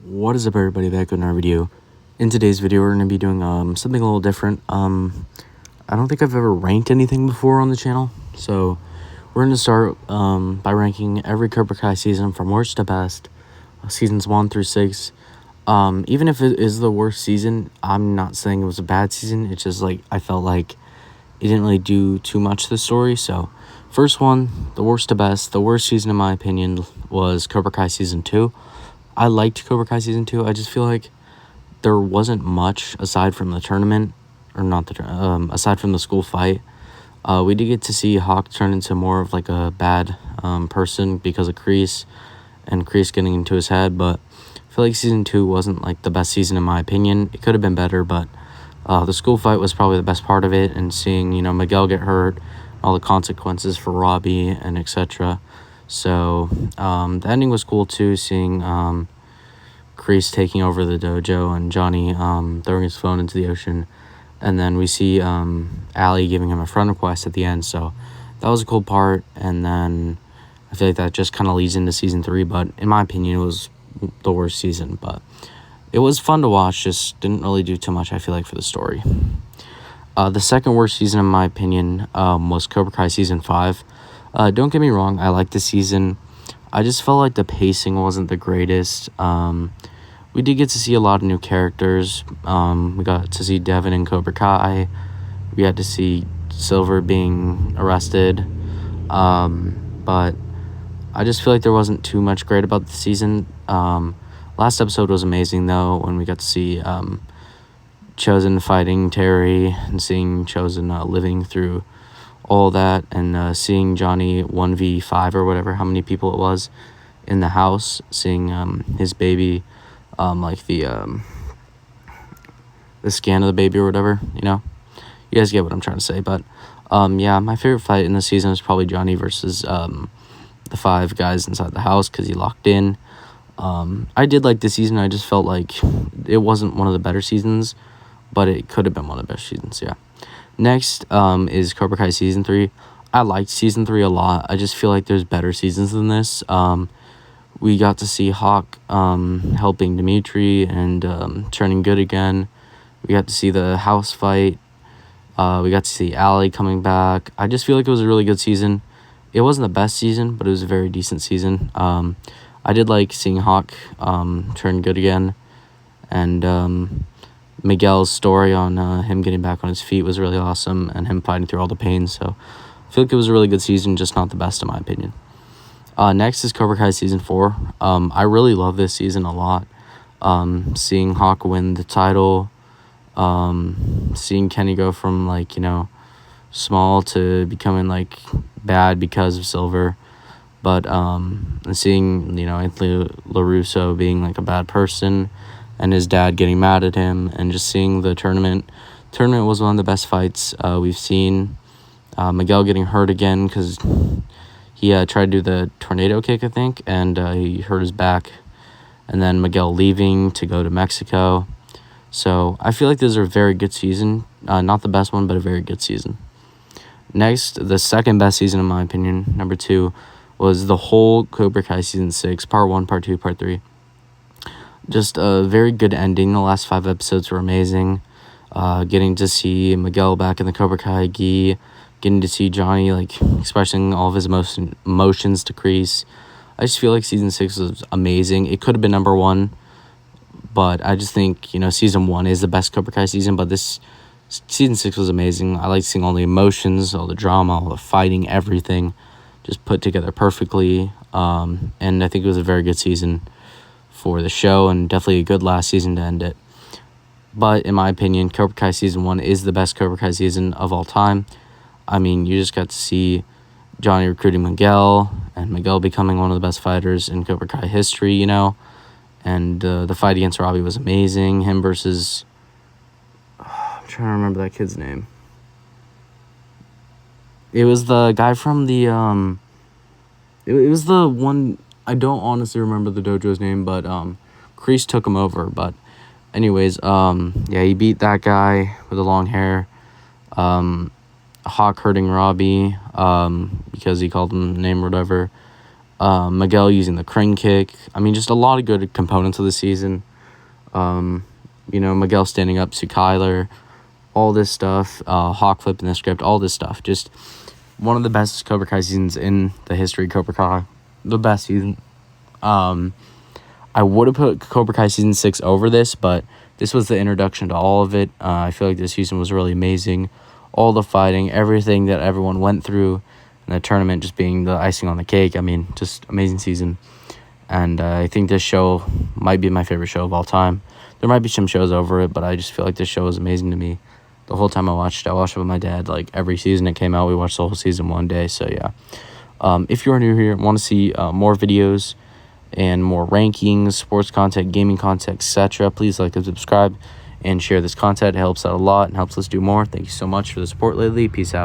What is up, everybody? Back with another video. In today's video, we're going to be doing something a little different. I don't think I've ever ranked anything before on the channel, so we're going to start by ranking every Cobra Kai season from worst to best, seasons 1 through 6. Even if it is the worst season, I'm not saying it was a bad season. It's just like I felt like it didn't really do too much to the story. So, first one, the worst to best. The worst season, in my opinion, was Cobra Kai season 2. I liked Cobra Kai season 2. I just feel like there wasn't much aside from the tournament, or not the aside from the school fight. We did get to see Hawk turn into more of like a bad person because of Kreese and Kreese getting into his head, but I feel like season 2 wasn't like the best season in my opinion. It could have been better, but the school fight was probably the best part of it, and seeing Miguel get hurt, all the consequences for Robbie and etc. So the ending was cool too, seeing Kreese taking over the dojo and Johnny throwing his phone into the ocean. And then we see Allie giving him a friend request at the end. So that was a cool part. And then I feel like that just kind of leads into season 3. But in my opinion, it was the worst season. But it was fun to watch. Just didn't really do too much, I feel like, for the story. The second worst season, in my opinion, was Cobra Kai season 5. Don't get me wrong. I liked the season. I just felt like the pacing wasn't the greatest. We did get to see a lot of new characters. We got to see Devin and Cobra Kai. We had to see Silver being arrested. But I just feel like there wasn't too much great about the season. Last episode was amazing, though, when we got to see Chosen fighting Terry and seeing Chosen living through all that, and seeing Johnny 1v5 or whatever, how many people it was in the house, seeing his baby, like the scan of the baby or whatever, you guys get what I'm trying to say. But yeah, my favorite fight in the season is probably Johnny versus the 5 guys inside the house, because he locked in. I did like the season. I just felt like it wasn't one of the better seasons, but it could have been one of the best seasons. Yeah. Next is Cobra Kai season 3. I liked season 3 a lot. I just feel like there's better seasons than this. We got to see Hawk helping Dimitri and turning good again. We got to see the house fight. We got to see Allie coming back. I just feel like it was a really good season. It wasn't the best season, but it was a very decent season. I did like seeing Hawk turn good again. And Miguel's story on him getting back on his feet was really awesome, and him fighting through all the pain. So I feel like it was a really good season, just not the best in my opinion. Next is Cobra Kai season 4. I really love this season a lot. Seeing Hawk win the title, seeing Kenny go from small to becoming bad because of Silver, but and seeing Anthony LaRusso being a bad person, and his dad getting mad at him, and just seeing the tournament. Tournament was one of the best fights we've seen. Miguel getting hurt again because he tried to do the tornado kick, I think, and he hurt his back. And then Miguel leaving to go to Mexico. So I feel like this is a very good season. Not the best one, but a very good season. Next, the second best season in my opinion, number 2, was the whole Cobra Kai season 6, part 1, part 2, part 3. Just a very good ending. The last 5 episodes were amazing. Getting to see Miguel back in the Cobra Kai gi, getting to see Johnny expressing all of his emotions to Kreese. I just feel like season 6 was amazing. It could have been number 1, but I just think season 1 is the best Cobra Kai season. But this season 6 was amazing. I like seeing all the emotions, all the drama, all the fighting, everything just put together perfectly. And I think it was a very good season for the show, and definitely a good last season to end it. But in my opinion, Cobra Kai season 1 is the best Cobra Kai season of all time. I mean, you just got to see Johnny recruiting Miguel, and Miguel becoming one of the best fighters in Cobra Kai history, and the fight against Robbie was amazing. Him versus I'm trying to remember that kid's name. It was the guy from the it was the one. I don't honestly remember the dojo's name, but Kreese took him over. But anyways, yeah, he beat that guy with the long hair. Hawk hurting Robbie because he called him the name or whatever. Miguel using the crane kick. I mean, just a lot of good components of the season. Miguel standing up to Kyler, all this stuff, Hawk flipping the script, all this stuff. Just one of the best Cobra Kai seasons in the history of Cobra Kai. The best season. I would have put Cobra Kai Season 6 over this, but this was the introduction to all of it. I feel like this season was really amazing. All the fighting, everything that everyone went through, and the tournament just being the icing on the cake. I mean, just amazing season. And I think this show might be my favorite show of all time. There might be some shows over it, but I just feel like this show was amazing to me. The whole time I watched it with my dad. Like, every season it came out, we watched the whole season one day. So, yeah. If you're new here and want to see more videos and more rankings, sports content, gaming content, etc., please like and subscribe and share this content. It helps out a lot and helps us do more. Thank you so much for the support lately. Peace out.